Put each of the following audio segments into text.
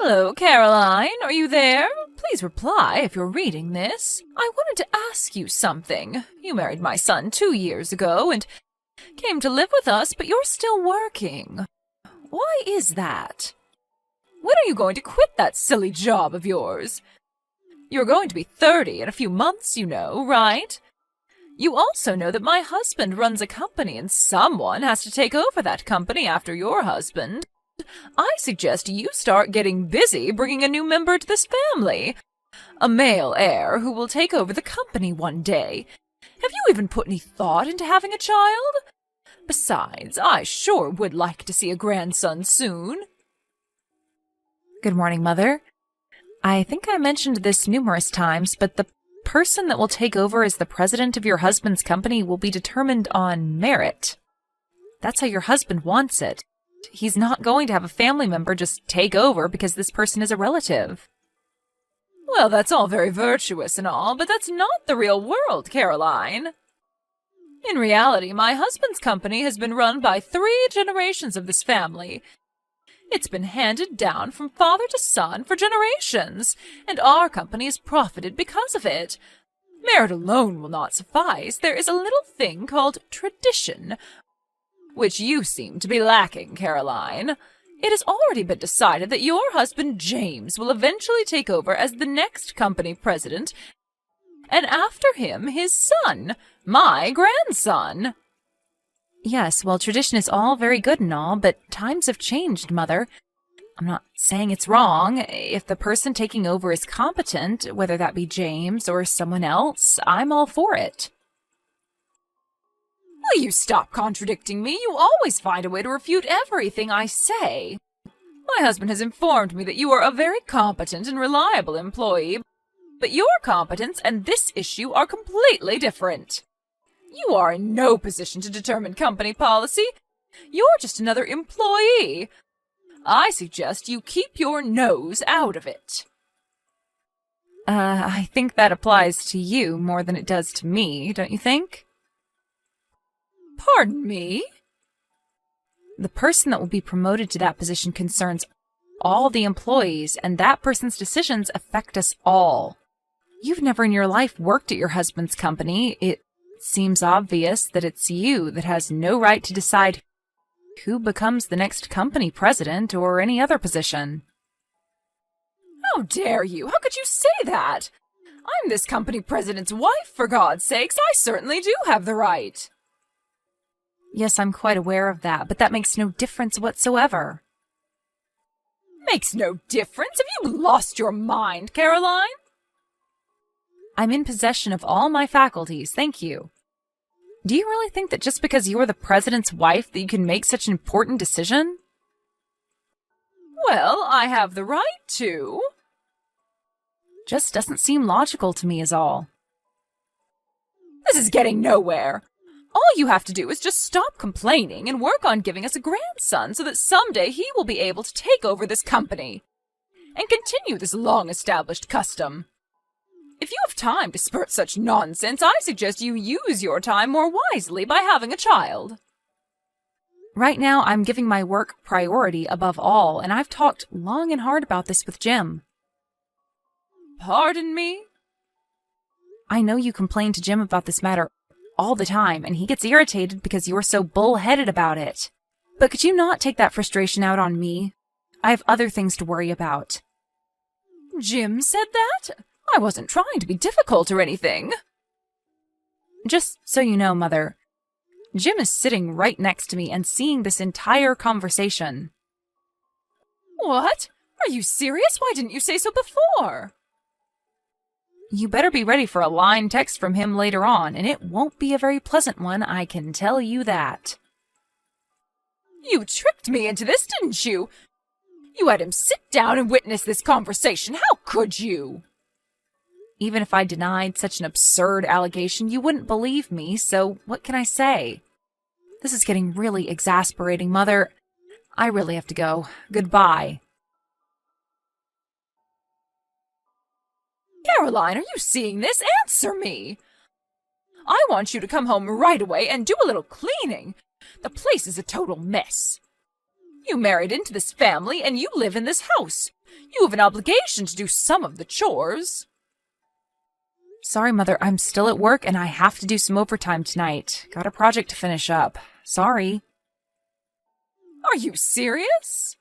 Hello, Caroline. Are you there? Please reply if you're reading this. I wanted to ask you something. You married my son 2 years ago and came to live with us, but you're still working. Why is that? When are you going to quit that silly job of yours? You're going to be 30 in a few months, you know, right? You also know that my husband runs a company and someone has to take over that company after your husband. I suggest you start getting busy bringing a new member to this family. A male heir who will take over the company one day. Have you even put any thought into having a child? Besides, I sure would like to see a grandson soon. Good morning, Mother. I think I mentioned this numerous times, but the person that will take over as the president of your husband's company will be determined on merit. That's how your husband wants it. He's not going to have a family member just take over because this person is a relative. Well, that's all very virtuous and all, but that's not the real world, Caroline. In reality, my husband's company has been run by 3 generations of this family. It's been handed down from father to son for generations, and our company has profited because of it. Merit alone will not suffice. There is a little thing called tradition, which you seem to be lacking, Caroline. It has already been decided that your husband James will eventually take over as the next company president, and after him his son, my grandson. Yes, well, tradition is all very good and all, but times have changed, Mother. I'm not saying it's wrong. If the person taking over is competent, whether that be James or someone else, I'm all for it. Will you stop contradicting me? You always find a way to refute everything I say. My husband has informed me that you are a very competent and reliable employee, but your competence and this issue are completely different. You are in no position to determine company policy. You're just another employee. I suggest you keep your nose out of it. I think that applies to you more than it does to me, don't you think? Pardon me? The person that will be promoted to that position concerns all the employees, and that person's decisions affect us all. You've never in your life worked at your husband's company. It seems obvious that it's you that has no right to decide who becomes the next company president or any other position. How dare you? How could you say that? I'm this company president's wife, for God's sakes. I certainly do have the right. Yes, I'm quite aware of that, but that makes no difference whatsoever. Makes no difference? Have you lost your mind, Caroline? I'm in possession of all my faculties, thank you. Do you really think that just because you're the president's wife that you can make such an important decision? Well, I have the right to. Just doesn't seem logical to me is all. This is getting nowhere. All you have to do is just stop complaining and work on giving us a grandson so that someday he will be able to take over this company and continue this long-established custom. If you have time to spurt such nonsense, I suggest you use your time more wisely by having a child. Right now, I'm giving my work priority above all, and I've talked long and hard about this with Jim. Pardon me? I know you complain to Jim about this matter all the time, and he gets irritated because you're so bull-headed about it. But could you not take that frustration out on me? I have other things to worry about. Jim said that? I wasn't trying to be difficult or anything. Just so you know, Mother, Jim is sitting right next to me and seeing this entire conversation. What? Are you serious? Why didn't you say so before? You better be ready for a line text from him later on, and it won't be a very pleasant one, I can tell you that. You tricked me into this, didn't you? You had him sit down and witness this conversation. How could you? Even if I denied such an absurd allegation, you wouldn't believe me, so what can I say? This is getting really exasperating, Mother. I really have to go. Goodbye. Caroline, are you seeing this? Answer me! I want you to come home right away and do a little cleaning. The place is a total mess. You married into this family and you live in this house. You have an obligation to do some of the chores. Sorry, Mother, I'm still at work and I have to do some overtime tonight. Got a project to finish up. Sorry. Are you serious?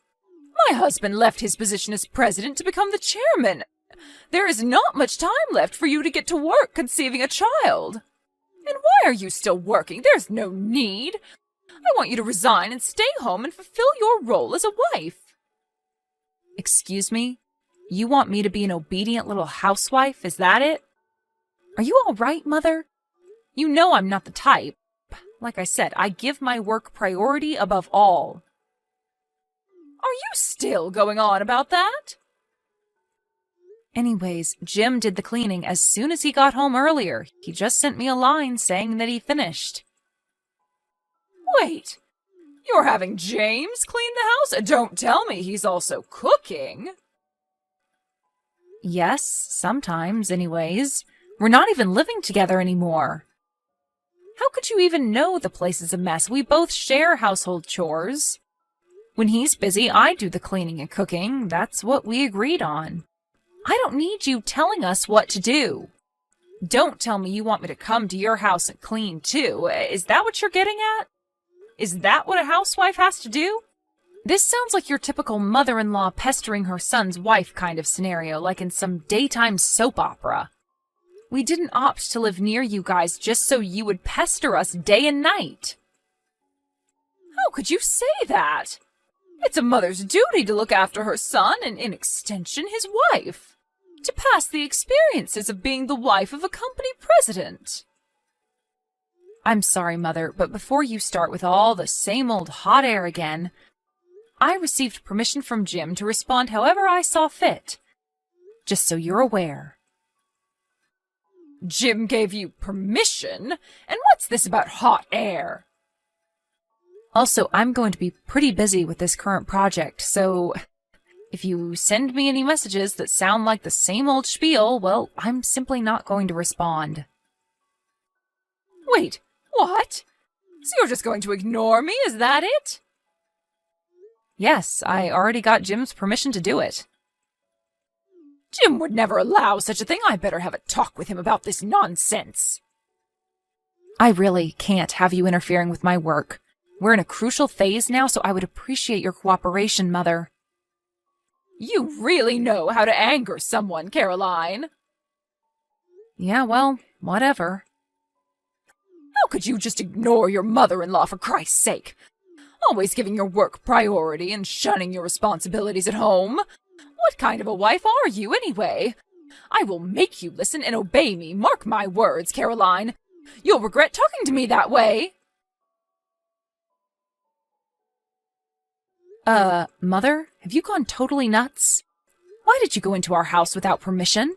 My husband left his position as president to become the chairman. There is not much time left for you to get to work conceiving a child. And why are you still working? There's no need. I want you to resign and stay home and fulfill your role as a wife. Excuse me? You want me to be an obedient little housewife? Is that it? Are you all right, Mother? You know I'm not the type. Like I said, I give my work priority above all. Are you still going on about that? Anyways, Jim did the cleaning as soon as he got home earlier. He just sent me a line saying that he finished. Wait, you're having James clean the house? Don't tell me he's also cooking. Yes, sometimes, anyways. We're not even living together anymore. How could you even know the place is a mess? We both share household chores. When he's busy, I do the cleaning and cooking. That's what we agreed on. I don't need you telling us what to do. Don't tell me you want me to come to your house and clean too. Is that what you're getting at? Is that what a housewife has to do? This sounds like your typical mother-in-law pestering her son's wife kind of scenario, like in some daytime soap opera. We didn't opt to live near you guys just so you would pester us day and night. How could you say that? It's a mother's duty to look after her son and, in extension, his wife. To pass the experiences of being the wife of a company president. I'm sorry, Mother, but before you start with all the same old hot air again, I received permission from Jim to respond however I saw fit. Just so you're aware. Jim gave you permission? And what's this about hot air? Also, I'm going to be pretty busy with this current project, so if you send me any messages that sound like the same old spiel, well, I'm simply not going to respond. Wait, what? So you're just going to ignore me, is that it? Yes, I already got Jim's permission to do it. Jim would never allow such a thing. I better have a talk with him about this nonsense. I really can't have you interfering with my work. We're in a crucial phase now, so I would appreciate your cooperation, Mother. You really know how to anger someone, Caroline. Yeah, well, whatever. How could you just ignore your mother-in-law, for Christ's sake? Always giving your work priority and shunning your responsibilities at home. What kind of a wife are you, anyway? I will make you listen and obey me. Mark my words, Caroline. You'll regret talking to me that way. Mother, have you gone totally nuts? Why did you go into our house without permission?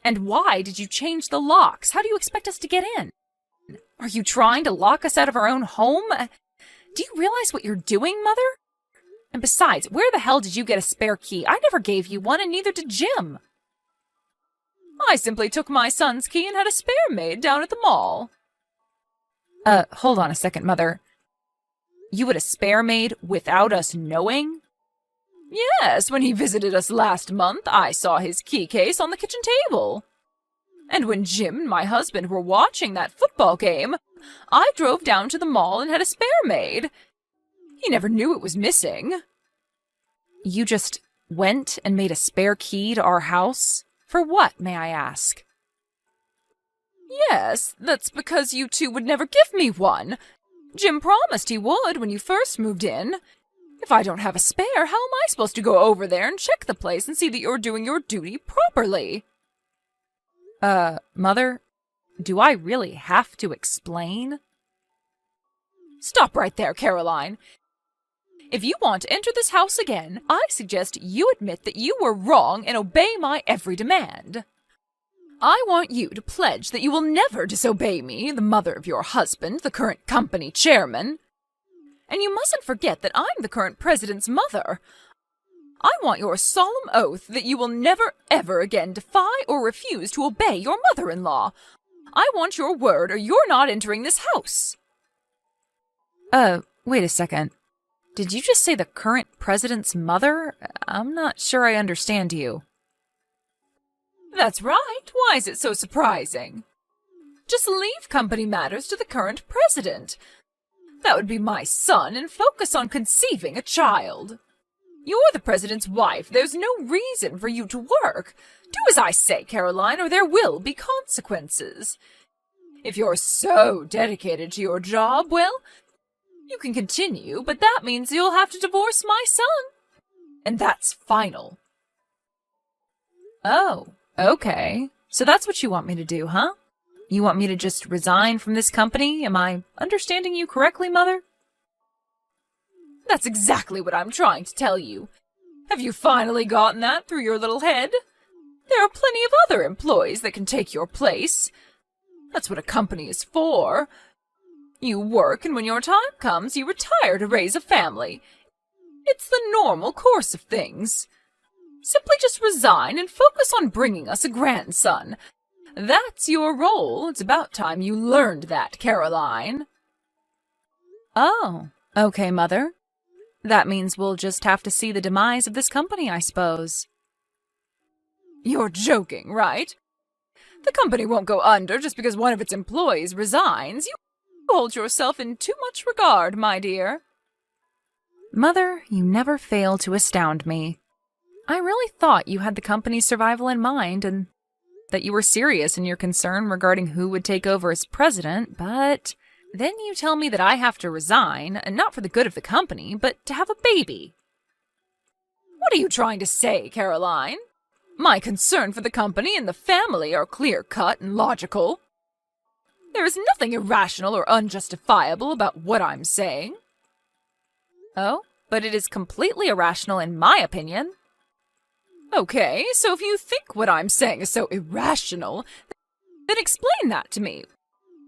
And why did you change the locks? How do you expect us to get in? Are you trying to lock us out of our own home? Do you realize what you're doing, Mother? And besides, where the hell did you get a spare key? I never gave you one, and neither did Jim. I simply took my son's key and had a spare made down at the mall. Hold on a second, Mother. You had a spare made without us knowing? Yes, when he visited us last month, I saw his key case on the kitchen table. And when Jim and my husband were watching that football game, I drove down to the mall and had a spare made. He never knew it was missing. You just went and made a spare key to our house? For what, may I ask? Yes, that's because you two would never give me one. Jim promised he would when you first moved in. If I don't have a spare, how am I supposed to go over there and check the place and see that you're doing your duty properly? Mother, do I really have to explain? Stop right there, Caroline. If you want to enter this house again, I suggest you admit that you were wrong and obey my every demand. I want you to pledge that you will never disobey me, the mother of your husband, the current company chairman. And you mustn't forget that I'm the current president's mother. I want your solemn oath that you will never, ever again defy or refuse to obey your mother-in-law. I want your word or you're not entering this house. Wait a second. Did you just say the current president's mother? I'm not sure I understand you. That's right. Why is it so surprising? Just leave company matters to the current president. That would be my son, and focus on conceiving a child. You're the president's wife. There's no reason for you to work. Do as I say, Caroline, or there will be consequences. If you're so dedicated to your job, well, you can continue, but that means you'll have to divorce my son. And that's final. Oh, okay. So that's what you want me to do, huh? You want me to just resign from this company? Am I understanding you correctly, Mother? That's exactly what I'm trying to tell you. Have you finally gotten that through your little head? There are plenty of other employees that can take your place. That's what a company is for. You work, and when your time comes, you retire to raise a family. It's the normal course of things. Simply just resign and focus on bringing us a grandson. That's your role. It's about time you learned that, Caroline. Oh, okay, Mother. That means we'll just have to see the demise of this company, I suppose. You're joking, right? The company won't go under just because one of its employees resigns. You hold yourself in too much regard, my dear. Mother, you never fail to astound me. I really thought you had the company's survival in mind and that you were serious in your concern regarding who would take over as president, but then you tell me that I have to resign, and not for the good of the company, but to have a baby. What are you trying to say, Caroline? My concern for the company and the family are clear-cut and logical. There is nothing irrational or unjustifiable about what I'm saying. Oh, but it is completely irrational in my opinion. Okay, so if you think what I'm saying is so irrational, then explain that to me.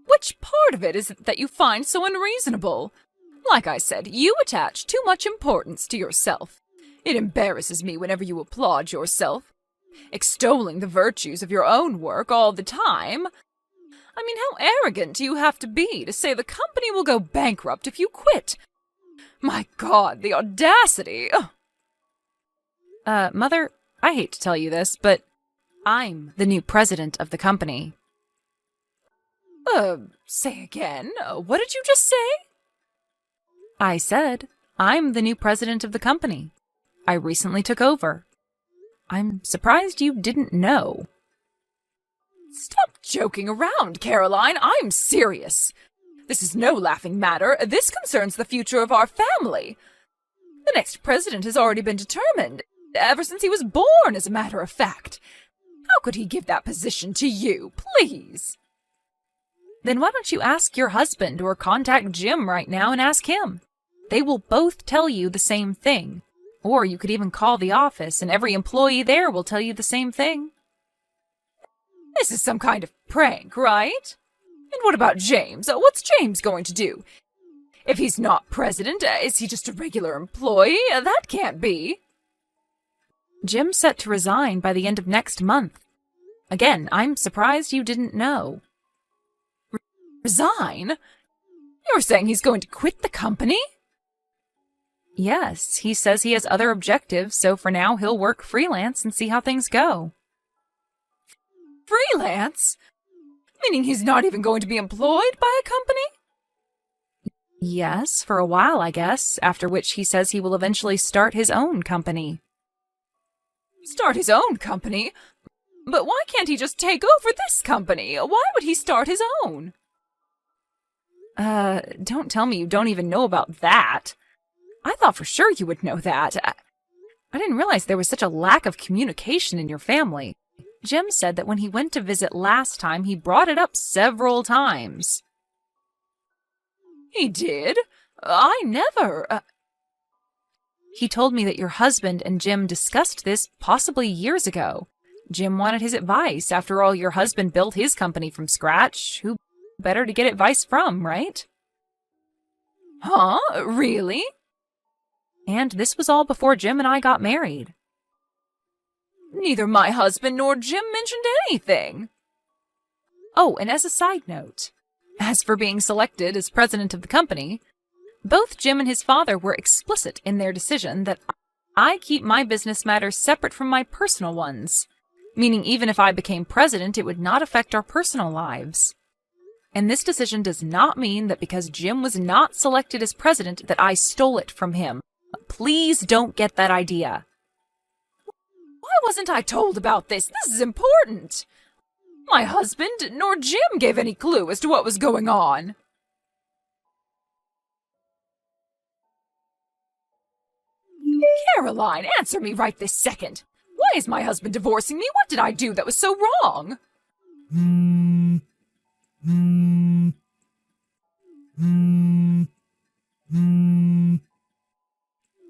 Which part of it is it that you find so unreasonable? Like I said, you attach too much importance to yourself. It embarrasses me whenever you applaud yourself, extolling the virtues of your own work all the time. I mean, how arrogant do you have to be to say the company will go bankrupt if you quit? My God, the audacity! Mother, I hate to tell you this, but I'm the new president of the company. Say again? What did you just say? I said, I'm the new president of the company. I recently took over. I'm surprised you didn't know. Stop joking around, Caroline. I'm serious. This is no laughing matter. This concerns the future of our family. The next president has already been determined, ever since he was born, as a matter of fact. How could he give that position to you, please? Then why don't you ask your husband or contact Jim right now and ask him? They will both tell you the same thing. Or you could even call the office and every employee there will tell you the same thing. This is some kind of prank, right? And what about James? What's James going to do? If he's not president, is he just a regular employee? That can't be. Jim's set to resign by the end of next month. Again, I'm surprised you didn't know. Resign? You're saying he's going to quit the company? Yes, he says he has other objectives, so for now he'll work freelance and see how things go. Freelance? Meaning he's not even going to be employed by a company? Yes, for a while, I guess, after which he says he will eventually start his own company. Start his own company? But why can't he just take over this company? Why would he start his own? Don't tell me you don't even know about that. I thought for sure you would know that. I didn't realize there was such a lack of communication in your family. Jim said that when he went to visit last time, he brought it up several times. He did? I never... He told me that your husband and Jim discussed this possibly years ago. Jim wanted his advice. After all, your husband built his company from scratch. Who better to get advice from, right? Huh? Really? And this was all before Jim and I got married. Neither my husband nor Jim mentioned anything. Oh, and as a side note, as for being selected as president of the company, Both Jim and his father were explicit in their decision that I keep my business matters separate from my personal ones, meaning even if I became president, it would not affect our personal lives. And this decision does not mean that because Jim was not selected as president that I stole it from him. Please don't get that idea. Why wasn't I told about this? This is important. My husband nor Jim gave any clue as to what was going on. Caroline, answer me right this second. Why is my husband divorcing me? What did I do that was so wrong?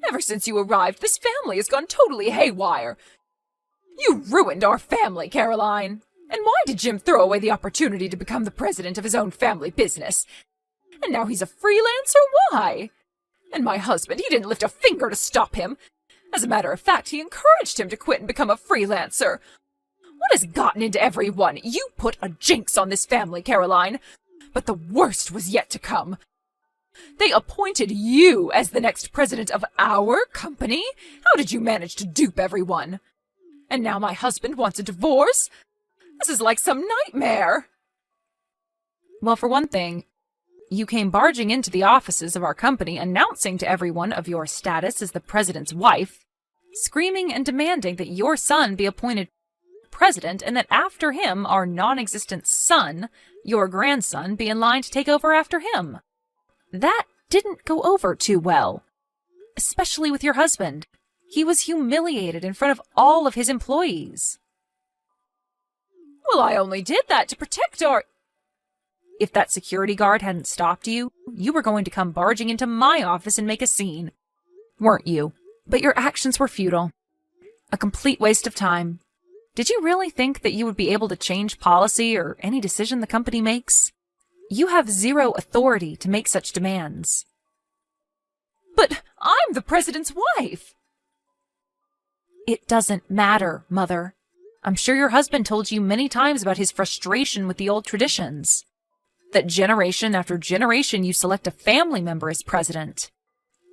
Ever since you arrived, this family has gone totally haywire. You ruined our family, Caroline. And why did Jim throw away the opportunity to become the president of his own family business? And now he's a freelancer? Why? And my husband, he didn't lift a finger to stop him. As a matter of fact, he encouraged him to quit and become a freelancer. What has gotten into everyone? You put a jinx on this family, Caroline. But the worst was yet to come. They appointed you as the next president of our company? How did you manage to dupe everyone? And now my husband wants a divorce? This is like some nightmare. Well, for one thing, you came barging into the offices of our company announcing to everyone of your status as the president's wife, screaming and demanding that your son be appointed president and that after him, our non-existent son, your grandson, be in line to take over after him. That didn't go over too well, especially with your husband. He was humiliated in front of all of his employees. Well, I only did that to protect our... If that security guard hadn't stopped you, you were going to come barging into my office and make a scene. Weren't you? But your actions were futile. A complete waste of time. Did you really think that you would be able to change policy or any decision the company makes? You have zero authority to make such demands. But I'm the president's wife. It doesn't matter, Mother. I'm sure your husband told you many times about his frustration with the old traditions. That generation after generation you select a family member as president.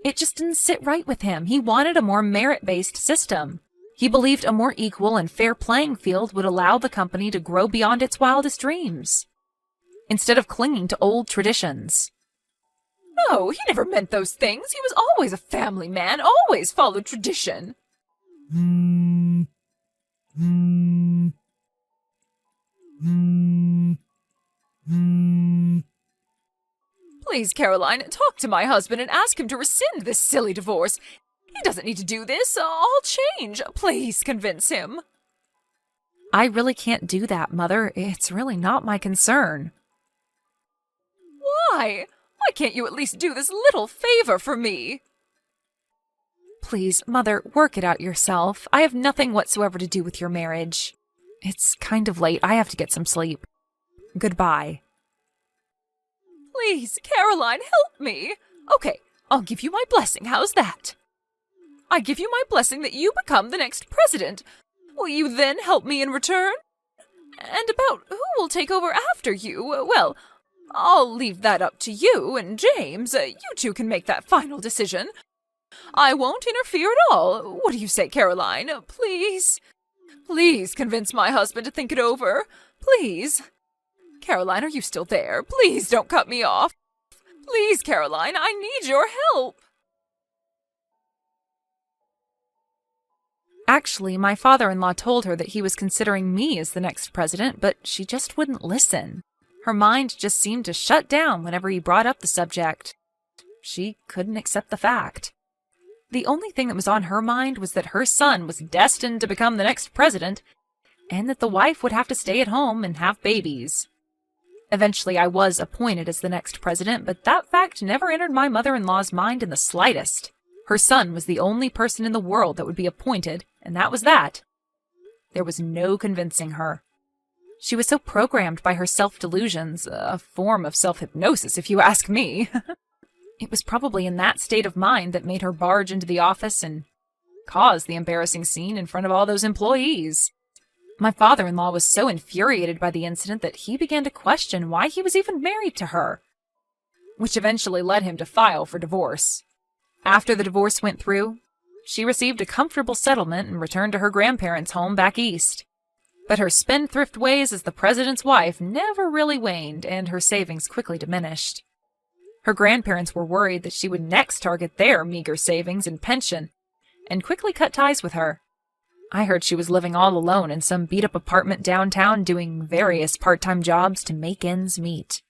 It just didn't sit right with him. He wanted a more merit-based system. He believed a more equal and fair playing field would allow the company to grow beyond its wildest dreams, instead of clinging to old traditions. No, he never meant those things. He was always a family man, always followed tradition. Please, Caroline, talk to my husband and ask him to rescind this silly divorce. He doesn't need to do this. I'll change. Please convince him. I really can't do that, Mother. It's really not my concern. Why? Why can't you at least do this little favor for me? Please, Mother, work it out yourself. I have nothing whatsoever to do with your marriage. It's kind of late. I have to get some sleep. Goodbye. Please, Caroline, help me. Okay, I'll give you my blessing. How's that? I give you my blessing that you become the next president. Will you then help me in return? And about who will take over after you, well, I'll leave that up to you and James. You two can make that final decision. I won't interfere at all. What do you say, Caroline? Please? Please convince my husband to think it over. Please. Caroline, are you still there? Please don't cut me off. Please, Caroline, I need your help. Actually, my father-in-law told her that he was considering me as the next president, but she just wouldn't listen. Her mind just seemed to shut down whenever he brought up the subject. She couldn't accept the fact. The only thing that was on her mind was that her son was destined to become the next president, and that the wife would have to stay at home and have babies. Eventually, I was appointed as the next president, but that fact never entered my mother-in-law's mind in the slightest. Her son was the only person in the world that would be appointed, and that was that. There was no convincing her. She was so programmed by her self-delusions, a form of self-hypnosis, if you ask me. It was probably in that state of mind that made her barge into the office and cause the embarrassing scene in front of all those employees. My father-in-law was so infuriated by the incident that he began to question why he was even married to her. which eventually led him to file for divorce. After the divorce went through, she received a comfortable settlement and returned to her grandparents' home back east. But her spendthrift ways as the president's wife never really waned, and her savings quickly diminished. Her grandparents were worried that she would next target their meager savings and pension, and quickly cut ties with her. I heard she was living all alone in some beat-up apartment downtown doing various part-time jobs to make ends meet.